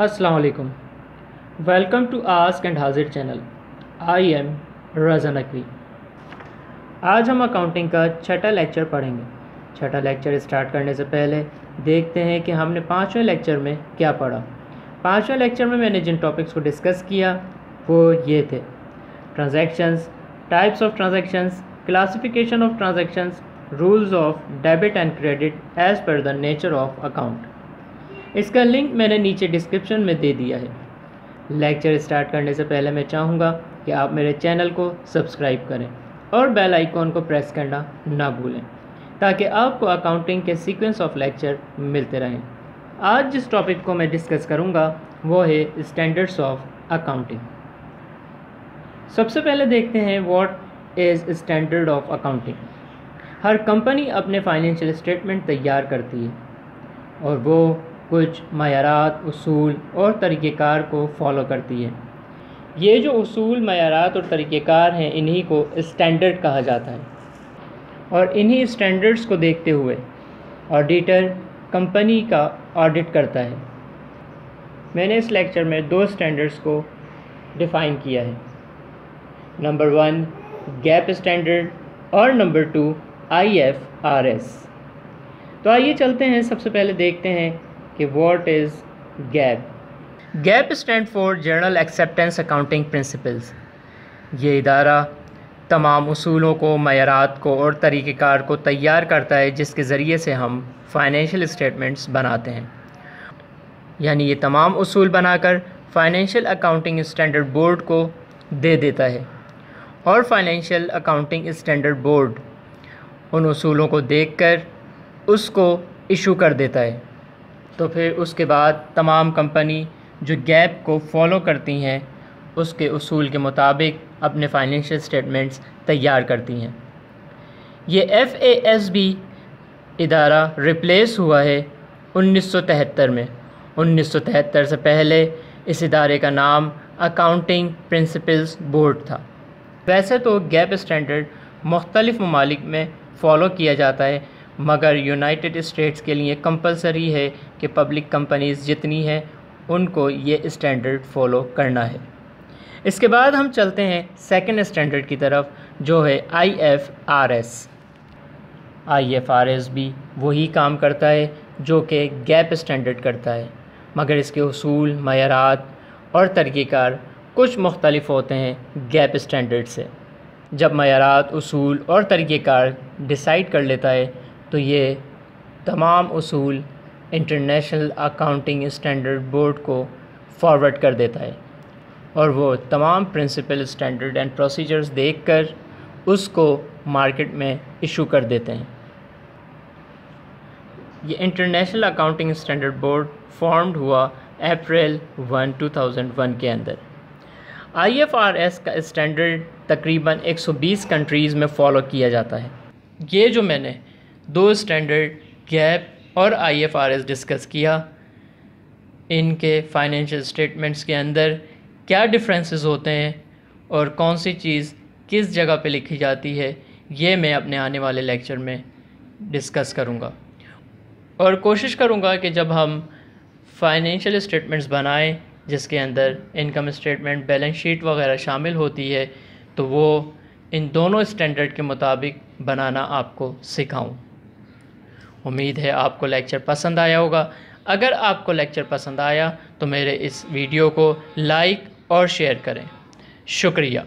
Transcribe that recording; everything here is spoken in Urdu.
السلام علیکم. ویلکم ٹو آسک اینڈ حاضر چینل. آئی ایم رضا نقوی. آج ہم اکاؤنٹنگ کا چھٹا لیکچر پڑھیں گے. چھٹا لیکچر اسٹارٹ کرنے سے پہلے دیکھتے ہیں کہ ہم نے 5ویں لیکچر میں کیا پڑھا. 5ویں لیکچر میں نے جن ٹاپکس کو ڈسکس کیا وہ یہ تھے: transactions, types of transactions, classification of transactions, rules of debit and credit as per the nature of account. اس کا لنک میں نے نیچے ڈسکرپشن میں دے دیا ہے. لیکچر اسٹارٹ کرنے سے پہلے میں چاہوں گا کہ آپ میرے چینل کو سبسکرائب کریں اور بیل آئیکن کو پریس کرنا نہ بھولیں تاکہ آپ کو اکاؤنٹنگ کے سیکوینس آف لیکچر ملتے رہیں. آج جس ٹاپک کو میں ڈسکس کروں گا وہ ہے اسٹینڈرڈس آف اکاؤنٹنگ. سب سے پہلے دیکھتے ہیں what is standard of accounting. Hare company اپنے فائنینشیل اسٹیٹمنٹ تیار کرتی ہے اور وہ کچھ معیارات، اصول اور طریقہ کار کو فالو کرتی ہے. یہ جو اصول، معیارات اور طریقہ کار ہیں انہی کو اسٹینڈرڈ کہا جاتا ہے، اور انہی اسٹینڈرڈس کو دیکھتے ہوئے آڈیٹر کمپنی کا آڈٹ کرتا ہے. میں نے اس لیکچر میں 2 اسٹینڈرڈس کو ڈیفائن کیا ہے. نمبر 1 گیپ اسٹینڈرڈ اور نمبر 2 IFRS. تو آئیے چلتے ہیں. سب سے پہلے دیکھتے ہیں کہ what is GAAP. GAAP stand for general acceptance accounting principles. یہ ادارہ تمام اصولوں کو، معیارات کو اور طریقہ کار کو تیار کرتا ہے جس کے ذریعے سے ہم فائنینشیل اسٹیٹمنٹس بناتے ہیں. یعنی یہ تمام اصول بنا کر فائنینشیل اکاؤنٹنگ اسٹینڈرڈ بورڈ کو دے دیتا ہے، اور فائنینشیل اکاؤنٹنگ اسٹینڈرڈ بورڈ ان اصولوں کو دیکھ کر اس کو ایشو کر دیتا ہے. تو پھر اس کے بعد تمام کمپنی جو گیپ کو فالو کرتی ہیں اس کے اصول کے مطابق اپنے فائنینشیل اسٹیٹمنٹس تیار کرتی ہیں. یہ FASB ادارہ ریپلیس ہوا ہے 1973 میں. 1973 سے پہلے اس ادارے کا نام اکاؤنٹنگ پرنسپلز بورڈ تھا. ویسے تو گیپ اسٹینڈرڈ مختلف ممالک میں فالو کیا جاتا ہے، مگر یونائٹڈ اسٹیٹس کے لیے کمپلسری ہے کہ پبلک کمپنیز جتنی ہیں ان کو یہ اسٹینڈرڈ فالو کرنا ہے. اس کے بعد ہم چلتے ہیں سیکنڈ اسٹینڈرڈ کی طرف جو ہے IFRS. IFRS بھی وہی کام کرتا ہے جو کہ گیپ اسٹینڈرڈ کرتا ہے، مگر اس کے اصول، معیارات اور طریقہ کار کچھ مختلف ہوتے ہیں گیپ اسٹینڈرڈ سے. جب معیارات، اصول اور طریقہ کار ڈیسائیڈ کر لیتا ہے تو یہ تمام اصول انٹرنیشنل اکاؤنٹنگ اسٹینڈرڈ بورڈ کو فارورڈ کر دیتا ہے، اور وہ تمام پرنسپل، اسٹینڈرڈ اینڈ پروسیجرز دیکھ کر اس کو مارکیٹ میں ایشو کر دیتے ہیں. یہ international accounting standard board formed ہوا اپریل 1 2001 کے اندر. IFRS کا اسٹینڈرڈ تقریباً 120 کنٹریز میں فالو کیا جاتا ہے. یہ جو میں نے 2 اسٹینڈرڈ گیپ اور IFRS ڈسکس کیا، ان کے فائنینشیل اسٹیٹمنٹس کے اندر کیا ڈفرینسز ہوتے ہیں اور کون سی چیز کس جگہ پہ لکھی جاتی ہے، یہ میں اپنے آنے والے لیکچر میں ڈسکس کروں گا. اور کوشش کروں گا کہ جب ہم فائنینشیل اسٹیٹمنٹس بنائیں جس کے اندر انکم اسٹیٹمنٹ، بیلنس شیٹ وغیرہ شامل ہوتی ہے، تو وہ ان دونوں اسٹینڈرڈ کے مطابق بنانا آپ کو سکھاؤں. امید ہے آپ کو لیکچر پسند آیا ہوگا. اگر آپ کو لیکچر پسند آیا تو میرے اس ویڈیو کو لائک اور شیئر کریں. شکریہ.